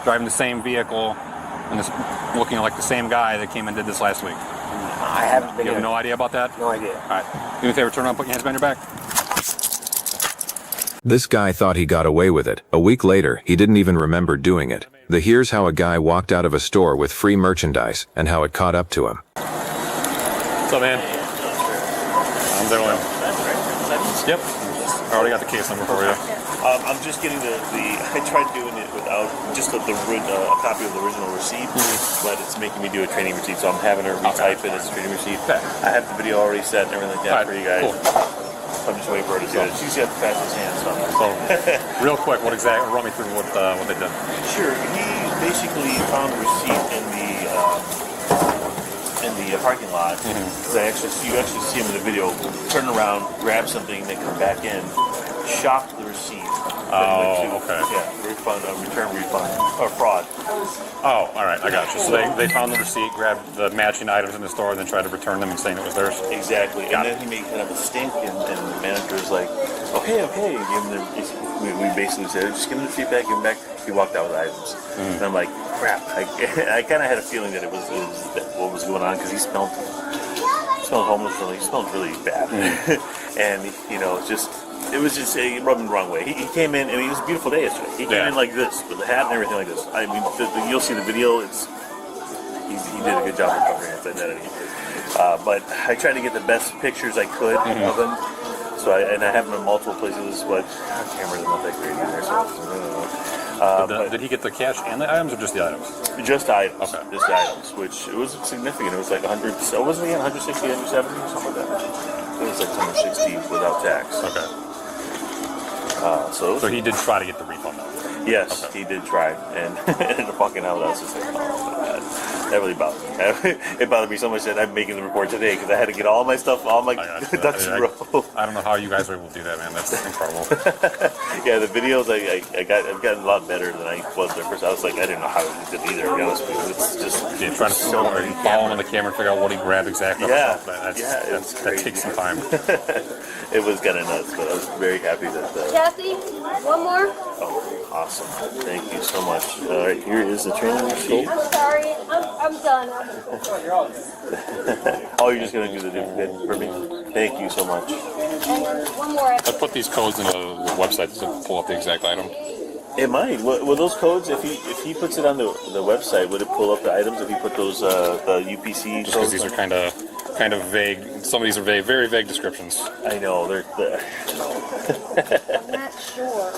driving the same vehicle and this, looking like the same guy that came and did this last week? I haven't been. You have no idea about that? No idea. All right. Do me a favor, turn around, put your hands behind your back. This guy thought he got away with it. A week later, he didn't even remember doing it. Here's how a guy walked out of a store with free merchandise and how it caught up to him. What's up, man? How's it going? Yep. I already got the case number for you. I'm just getting I tried doing it without just a copy of the original receipt, but it's making me do a training receipt, so I'm having her retype it as a training receipt. Okay. I have the video already set and everything like that for you guys. Cool. I'm just waiting for her to do it. She's got the fastest hands. So, real quick, run me through what they did. Sure. He basically found a receipt in the parking lot. You actually see him in the video. Turn around, grab something, then come back in, shop the receipt. Oh, okay. Yeah, return refund or fraud. Oh, all right, I got you. So they found the receipt, grabbed the matching items in the store, and then tried to return them and saying it was theirs. Exactly. And then he made kind of a stink, and the manager's like, okay. We basically said, just give him the feedback, give him back. He walked out with items. And I'm like, crap. I kind of had a feeling that it was what was going on, because he smelled homeless. He smelled really bad. And, it was just rubbing the wrong way. He came in, and it was a beautiful day yesterday. He came in like this, with the hat and everything like this. I mean, you'll see the video. He did a good job of covering his identity. But I tried to get the best pictures I could of him. So I have him in multiple places, but cameras are not that great either. Did he get the cash and the items, or just the items? Just items. Okay. Just the items, which it was significant. It was like 100. So wasn't it 160, 170, or something like that? It was like 160 without tax. Okay. So he did try to get the refund though. Yes, okay. He did try, and ended up fucking out. I was just like, oh, that really bothered me. It bothered me so much that I'm making the report today, because I had to get all my stuff, all my ducks in a row. I don't know how you guys were able to do that, man. That's incredible. Yeah, the videos I've gotten a lot better than I was at first. I was like, I didn't know how to do it either. To be honest with you, it's just trying to follow him on the camera and figure out what he grabbed exactly. Yeah, that takes some time. It was kind of nuts, but I was very happy that. Kathy, one more. Oh, awesome! Thank you so much. All right, here is the training receipt. I'm sorry, I'm done. Oh, you're just gonna do the duplicate for me? Thank you so much. And then one more. I put these codes in the website to pull up the exact item. It might. Will those codes, if he puts it on the website, would it pull up the items if he put those the UPC? Just because these are kind of vague. Some of these are vague, very vague descriptions. I know they're I'm not sure.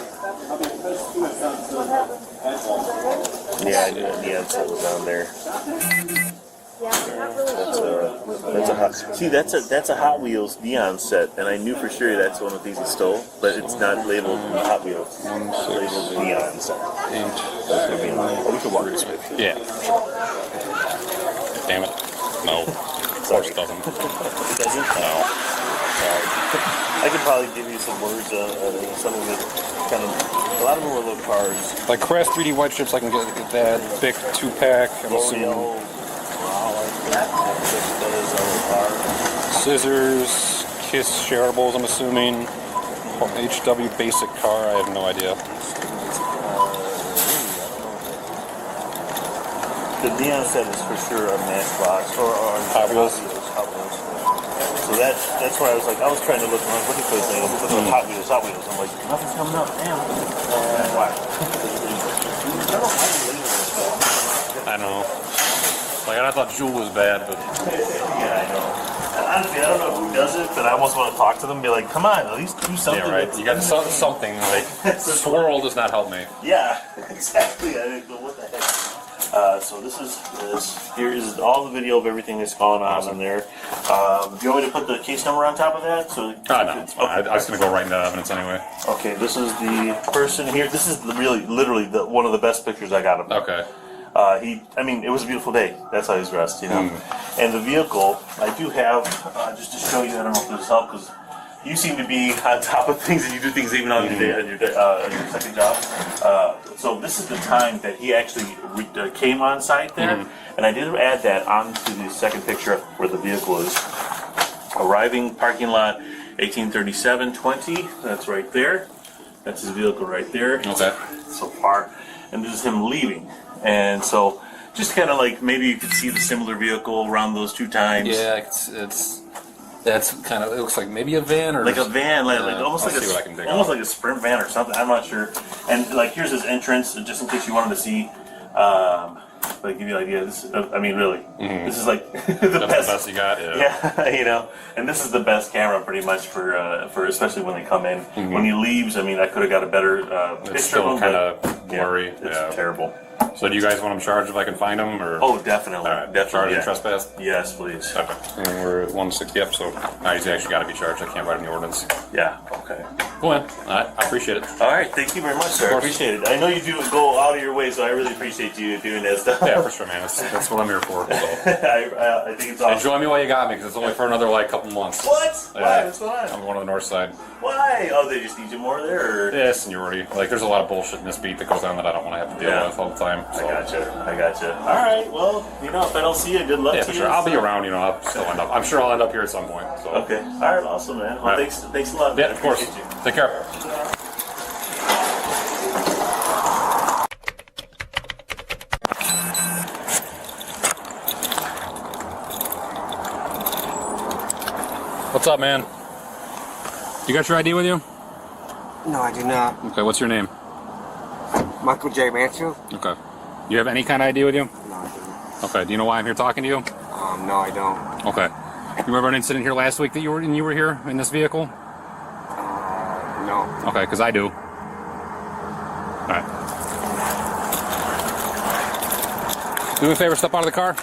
Yeah, I knew the answer was on there. Yeah, I'm not really sure. That's a Hot Wheels neon set, and I knew for sure that's one of these he stole, but it's not labeled Hot Wheels. It's labeled neon set. We can walk this way. Yeah. Damn it. No. Of course it doesn't. It doesn't? No. I could probably give you some words, something that kind of, a lot of them were little cars. Like Craft 3D white strips, I can get that big 2-pack. I'm assuming. Scissors, Kiss shareables, I'm assuming. HW basic car, I have no idea. The neon set is for sure a Matchbox or Hot Wheels. So that's where I was trying to look around, looking for this thing. I'm looking for Hot Wheels. I'm like, nothing's coming up. Damn. Why? I don't know. Like, I thought Jewel was bad, but... Yeah, I know. Honestly, I don't know who does it, but I almost want to talk to them and be like, come on, at least do something. Yeah, right. You got something. Like, swirl does not help me. Yeah, exactly. I didn't know what the heck. So this is this. Here is all the video of everything that's gone on in there. Do you want me to put the case number on top of that? So no, it's fine. I was going to go right into evidence anyway. Okay, this is the person here. This is literally one of the best pictures I got of him. Okay. It was a beautiful day. That's how he's dressed, you know. And the vehicle, I do have, just to show you, I don't know if this helps, because you seem to be on top of things and you do things even on your second job. So this is the time that he actually came on site there, and I did add that onto the second picture where the vehicle is. Arriving parking lot 1837-20, that's right there. That's his vehicle right there. Okay. So far. and this is him leaving. And so, just kind of like maybe you could see the similar vehicle around those 2 times. Yeah, that's kind of, it looks like maybe a van or like a van, like almost I'll like see what I can dig almost out. like a sprint van or something. I'm not sure. And like here's his entrance, just in case you wanted to see. Like give you an idea. This, I mean, really, this is like the best you got. Yeah, you know, and this is the best camera pretty much for especially when they come in. When he leaves, I mean, I could have got a better picture. It's still of him, kind of blurry. It's terrible. So do you guys want him charged if I can find him, or? Oh, definitely. All right, Definitely. charged and trespass. Yes, please. Okay. And we're at 160 up, so he's actually got to be charged. I can't write in the ordinance. Yeah. Okay. Go in. All right. I appreciate it. All right. Thank you very much, sir. I appreciate it. I know you do go out of your way, so I really appreciate you doing that stuff. Yeah, for sure, man. That's what I'm here for. So. I think it's awesome. Enjoy me while you got me, because it's only for another like couple months. What? Why? What's going on? I'm going to the north side. Why? Oh, they just need you more there? Or? Yeah, seniority. Like, there's a lot of bullshit in this beat that goes on that I don't want to have to deal with all the time. So. I gotcha. All right. Well, you know, if I don't see you, good luck Yeah, to for you. sure. I'll be around. You know, I'll still end up. I'm sure I'll end up here at some point. So. Okay. All right. Awesome, man. Well, Right. thanks a lot. Yeah, Man. of course. Appreciate you. Take care. What's up, man? You got your ID with you? No, I do not. Okay, what's your name? Michael J. Mansfield? Okay. Do you have any kind of ID with you? No, I don't. Okay, do you know why I'm here talking to you? No, I don't. Okay. You remember an incident here last week that you were here in this vehicle? No. Okay, because I do. Alright. Do me a favor, step out of the car.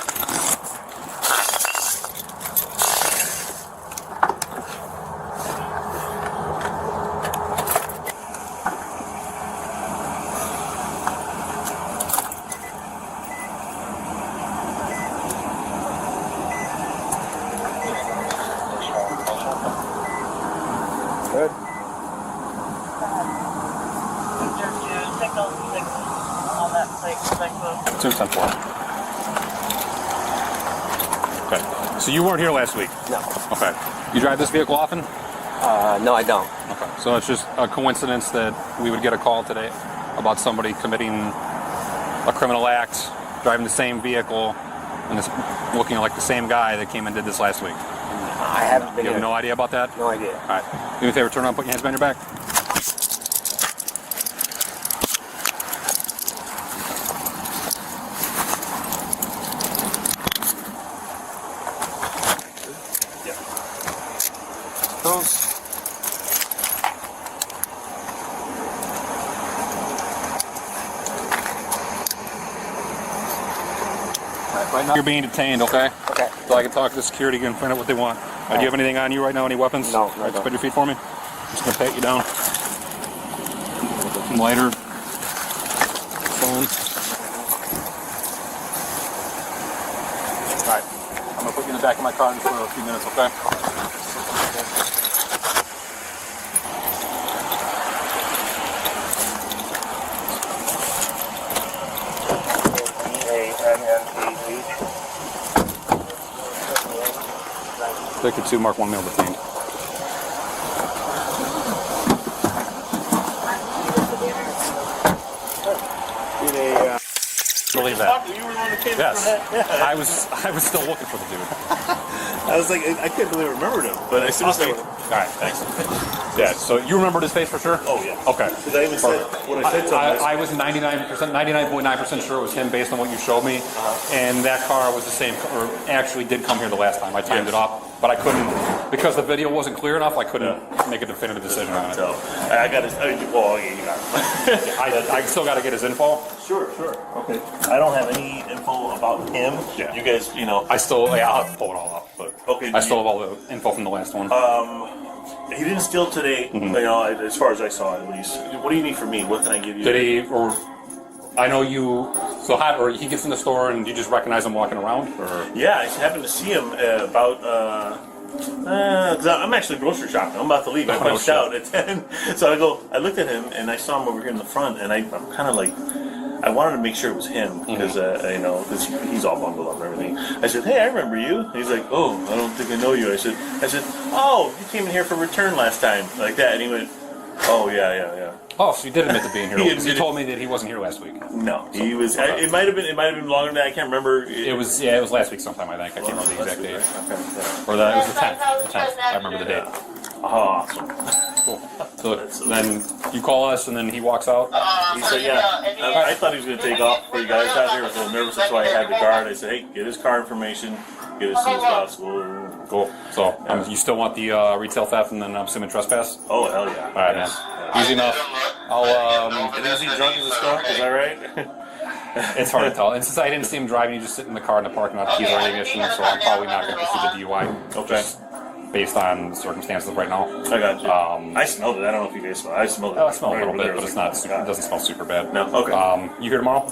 Good. Two ten four. Okay. So you weren't here last week? No. Okay. You drive this vehicle often? No, I don't. Okay. So it's just a coincidence that we would get a call today about somebody committing a criminal act, driving the same vehicle, and it's looking like the same guy that came and did this last week. I haven't been You have here. no idea about that? No idea. All right. Do me a favor, turn around, put your hands behind your back. Those. Right now you're being detained, okay? Okay. So I can talk to the security and find out what they want. Do you have anything on you right now? Any weapons? No, All right, I don't. spread your feet for me. Just gonna pat you down. Some lighter. Phone. All right. I'm gonna put you in the back of my car just for a few minutes, okay? Victor 2, Mark 1 male detained. Believe that. You were the one that came Yes. from that? Yeah. I was still looking for the dude. I was like, I couldn't believe I remembered him. But as soon as All right, thanks. Yeah, so you remember his face for sure? Oh, yeah. Okay. Because I even said, when I said something, I was 99.9% sure it was him based on what you showed me. And that car was the same, or actually did come here the last time. I timed it up, but I couldn't, because the video wasn't clear enough, I couldn't make a definitive decision on it. so I got his, well, yeah, you got it. I still got to get his info. Sure. Okay. I don't have any info about him. Yeah. You guys, you know. I'll have to pull it all up, but Okay. I still have all the info from the last one. He didn't steal today, you know, as far as I saw at least. What do you need from me? What can I give you? Did he, or I know you, so how, or he gets in the store and you just recognize him walking around, or? Yeah, I happened to see him because I'm actually grocery shopping. I'm about to leave. I Oh, punched shit. out at 10. So I looked at him and I saw him over here in the front, and I'm kind of like, I wanted to make sure it was him because you know, because he's all bundled up and everything. I said, "Hey, I remember you." And he's like, "Oh, I don't think I know you." I said, "Oh, you came in here for return last time," like that. And he went, Oh yeah. Oh, so you did admit to being here. He Because you admitted- told me that he wasn't here last week. No, he was. It might have been longer than that. I can't remember. It was last week sometime, I think. I can't remember the exact date. Okay. Yeah. Or it was the 10th. The 10th. I remember the date. Awesome. Cool. So then you call us, and then he walks out. He said, "Yeah." I thought he was going to take off before you guys got there. I was a little nervous. That's why I had the guard. I said, "Hey, get his car information. Get it as soon as possible." Cool. So you still want the retail theft and then I'm assuming trespass? Oh hell yeah! All right, man. Easy enough. And is he drunk as a skunk? Is that right? It's hard to tell. And since I didn't see him driving, he just sitting in the car in the parking lot, keys are in ignition, so I'm probably not going to pursue the DUI. Okay. Just based on circumstances right now. I got you. I smelled it. I don't know if you guys smelled it. I smelled it. I smell a little Right over bit, there. but it's not. It doesn't smell super bad. No? Okay. You here tomorrow?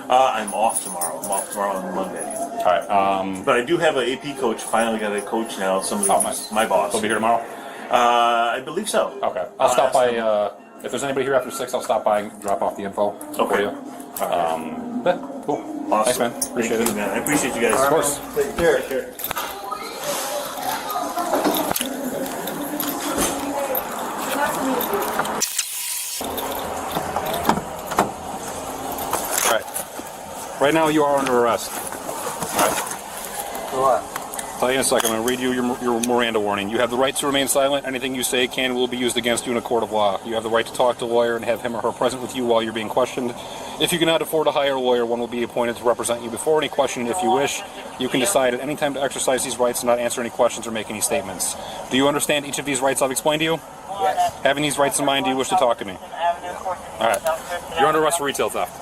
I'm off tomorrow. I'm off tomorrow on Monday. All right. But I do have an AP coach. Finally got a coach now. Somebody, Nice. my boss. He'll be here tomorrow. I believe so. Okay. I'll stop by. If there's anybody here after 6, I'll stop by and drop off the info for Okay. you. Yeah, cool. Awesome. Thanks, man. Appreciate Thank it. you, man. I appreciate you guys. Of course. Take care. All right. Right now, you are under arrest. What? Tell you in a second. I'm going to read you your Miranda warning. You have the right to remain silent. Anything you say can and will be used against you in a court of law. You have the right to talk to a lawyer and have him or her present with you while you're being questioned. If you cannot afford to hire a lawyer, one will be appointed to represent you before any question. If you wish, you can decide at any time to exercise these rights and not answer any questions or make any statements. Do you understand each of these rights I've explained to you? Yes. Having these rights in mind, do you wish to talk to me? All right. You're under arrest for retail theft.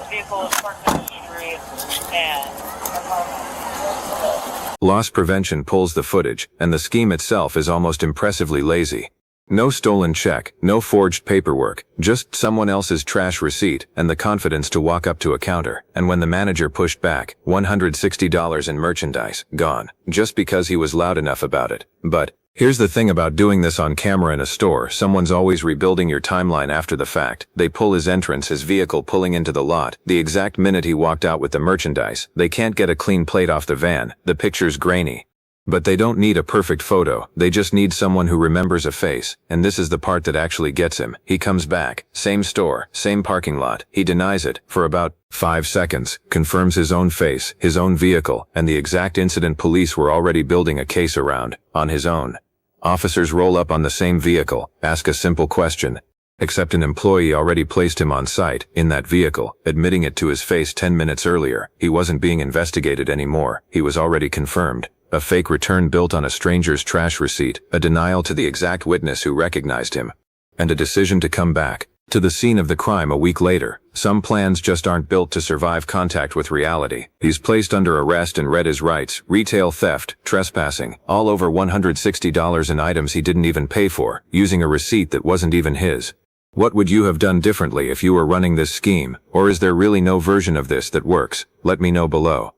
Loss prevention pulls the footage, and the scheme itself is almost impressively lazy. No stolen check, no forged paperwork, just someone else's trash receipt and the confidence to walk up to a counter. And when the manager pushed back, $160 in merchandise, gone, just because he was loud enough about it. But here's the thing about doing this on camera in a store: someone's always rebuilding your timeline after the fact. They pull his entrance, his vehicle pulling into the lot, the exact minute he walked out with the merchandise. They can't get a clean plate off the van, the picture's grainy. But they don't need a perfect photo, they just need someone who remembers a face, and this is the part that actually gets him. He comes back, same store, same parking lot, he denies it, for about 5 seconds, confirms his own face, his own vehicle, and the exact incident police were already building a case around, on his own. Officers roll up on the same vehicle, ask a simple question. Except an employee already placed him on site, in that vehicle, admitting it to his face 10 minutes earlier. He wasn't being investigated anymore, he was already confirmed. A fake return built on a stranger's trash receipt, a denial to the exact witness who recognized him, and a decision to come back to the scene of the crime a week later. Some plans just aren't built to survive contact with reality. He's placed under arrest and read his rights: retail theft, trespassing, all over $160 in items he didn't even pay for, using a receipt that wasn't even his. What would you have done differently if you were running this scheme, or is there really no version of this that works? Let me know below.